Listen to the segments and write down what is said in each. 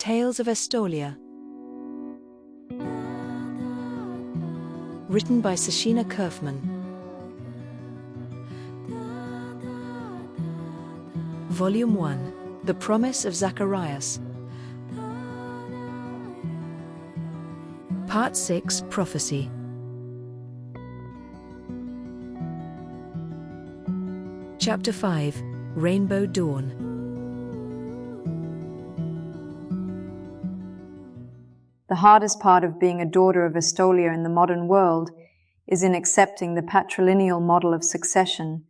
Tales of Estolia. Written by Sashina Kerfman. Volume 1. The Promise of Zacharias. Part 6. Prophecy. Chapter 5. Rainbow Dawn. The hardest part of being a daughter of Estolia in the modern world is in accepting the patrilineal model of succession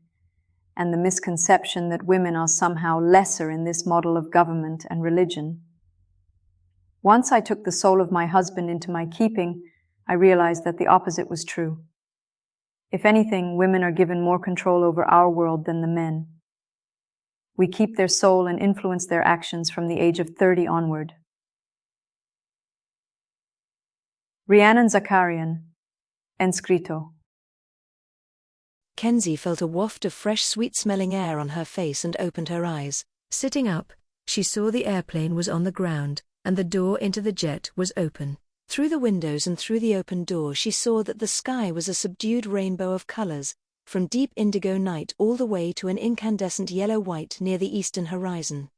and the misconception that women are somehow lesser in this model of government and religion. Once I took the soul of my husband into my keeping, I realized that the opposite was true. If anything, women are given more control over our world than the men. We keep their soul and influence their actions from the age of 30 onward. Rhiannon Zakarian, Enscrito. Kenzie felt a waft of fresh sweet-smelling air on her face and opened her eyes. Sitting up, she saw the airplane was on the ground, and the door into the jet was open. Through the windows and through the open door she saw that the sky was a subdued rainbow of colors, from deep indigo night all the way to an incandescent yellow-white near the eastern horizon.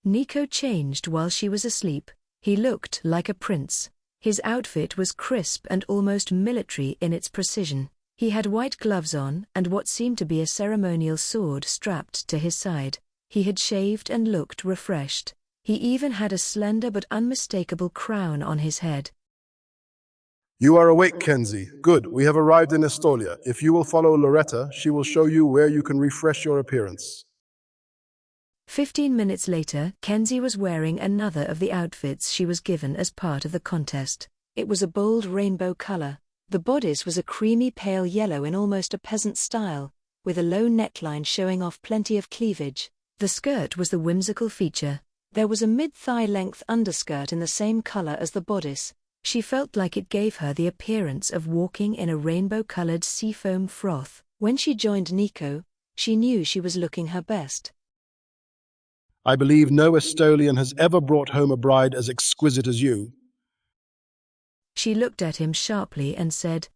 Nico changed while she was asleep. He looked like a prince. His outfit was crisp and almost military in its precision. He had white gloves on and what seemed to be a ceremonial sword strapped to his side. He had shaved and looked refreshed. He even had a slender but unmistakable crown on his head. You are awake, Kenzie. Good, we have arrived in Estolia. If you will follow Loretta, she will show you where you can refresh your appearance. 15 minutes later, Kenzie was wearing another of the outfits she was given as part of the contest. It was a bold rainbow color. The bodice was a creamy pale yellow in almost a peasant style, with a low neckline showing off plenty of cleavage. The skirt was the whimsical feature. There was a mid-thigh length underskirt in the same color as the bodice. She felt like it gave her the appearance of walking in a rainbow-colored seafoam froth. When she joined Nico, she knew she was looking her best. I believe no Estolian has ever brought home a bride as exquisite as you. She looked at him sharply and said,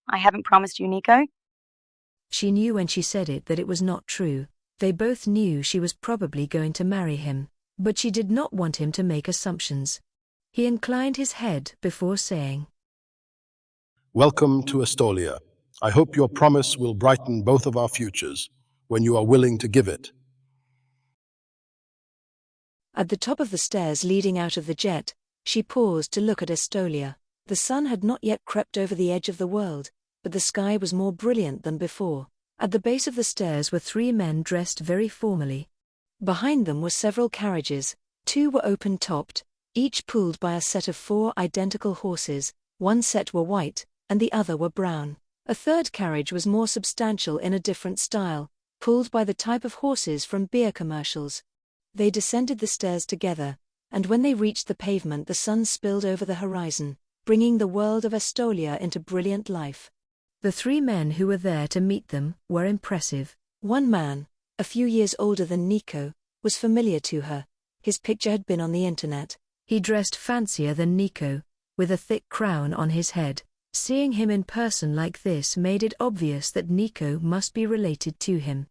I haven't promised you, Nico. She knew when she said it that it was not true. They both knew she was probably going to marry him, but she did not want him to make assumptions. He inclined his head before saying, Welcome to Estolia. I hope your promise will brighten both of our futures, when you are willing to give it. At the top of the stairs leading out of the jet, she paused to look at Estolia. The sun had not yet crept over the edge of the world, but the sky was more brilliant than before. At the base of the stairs were 3 men dressed very formally. Behind them were several carriages. 2 were open-topped, each pulled by a set of 4 identical horses. 1 set were white, and the other were brown. A third carriage was more substantial in a different style, pulled by the type of horses from beer commercials. They descended the stairs together, and when they reached the pavement the sun spilled over the horizon, bringing the world of Estolia into brilliant life. The 3 men who were there to meet them were impressive. One man, a few years older than Nico, was familiar to her. His picture had been on the internet. He dressed fancier than Nico, with a thick crown on his head. Seeing him in person like this made it obvious that Nico must be related to him.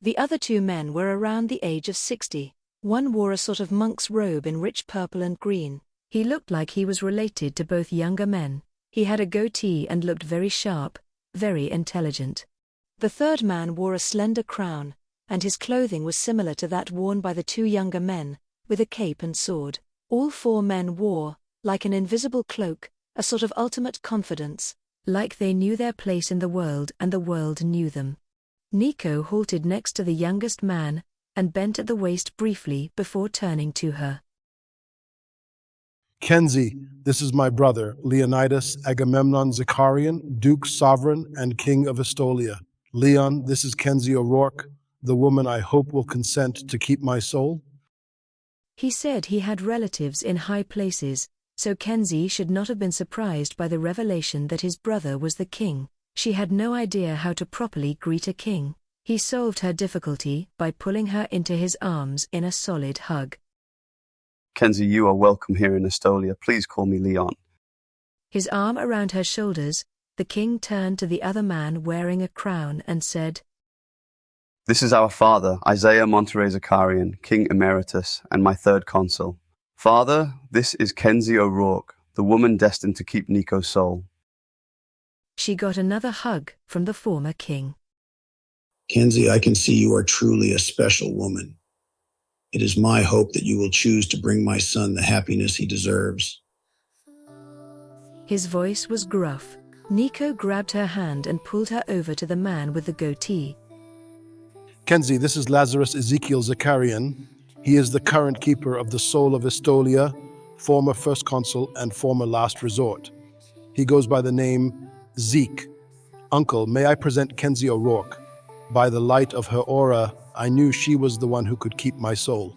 The other 2 men were around the age of 60. One wore a sort of monk's robe in rich purple and green. He looked like he was related to both younger men. He had a goatee and looked very sharp, very intelligent. The third man wore a slender crown, and his clothing was similar to that worn by the 2 younger men, with a cape and sword. All 4 men wore, like an invisible cloak, a sort of ultimate confidence. Like they knew their place in the world and the world knew them. Nico halted next to the youngest man, and bent at the waist briefly before turning to her. Kenzie, this is my brother, Leonidas Agamemnon Zakarian, Duke, Sovereign, and King of Estolia. Leon, this is Kenzie O'Rourke, the woman I hope will consent to keep my soul. He said he had relatives in high places, so Kenzie should not have been surprised by the revelation that his brother was the king. She had no idea how to properly greet a king. He solved her difficulty by pulling her into his arms in a solid hug. Kenzie, you are welcome here in Estolia. Please call me Leon. His arm around her shoulders, the king turned to the other man wearing a crown and said, This is our father, Isaiah Monterey Zakarian, King Emeritus, and my third consul. Father, this is Kenzie O'Rourke, the woman destined to keep Nico's soul. She got another hug from the former king. Kenzie, I can see you are truly a special woman. It is my hope that you will choose to bring my son the happiness he deserves. His voice was gruff. Nico grabbed her hand and pulled her over to the man with the goatee. Kenzie, this is Lazarus Ezekiel Zakarian. He is the current keeper of the soul of Estolia, former first consul and former last resort. He goes by the name Zeke. Uncle, may I present Kenzie O'Rourke? By the light of her aura, I knew she was the one who could keep my soul.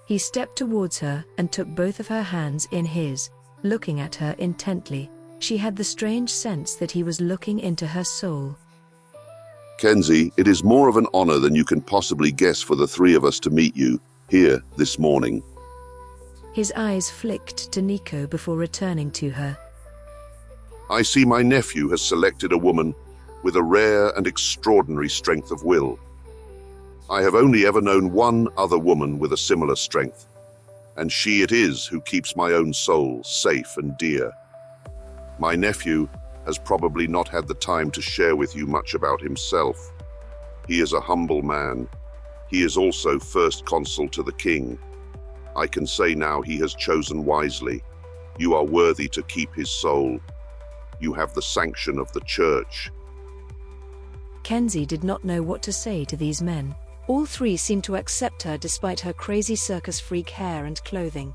He stepped towards her and took both of her hands in his, looking at her intently. She had the strange sense that he was looking into her soul. Kenzie, it is more of an honor than you can possibly guess for the three of us to meet you here this morning. His eyes flicked to Nico before returning to her. I see my nephew has selected a woman with a rare and extraordinary strength of will. I have only ever known one other woman with a similar strength, and she it is who keeps my own soul safe and dear. My nephew has probably not had the time to share with you much about himself. He is a humble man. He is also first consul to the king. I can say now he has chosen wisely. You are worthy to keep his soul. You have the sanction of the church. Kenzie did not know what to say to these men. All three seemed to accept her despite her crazy circus freak hair and clothing.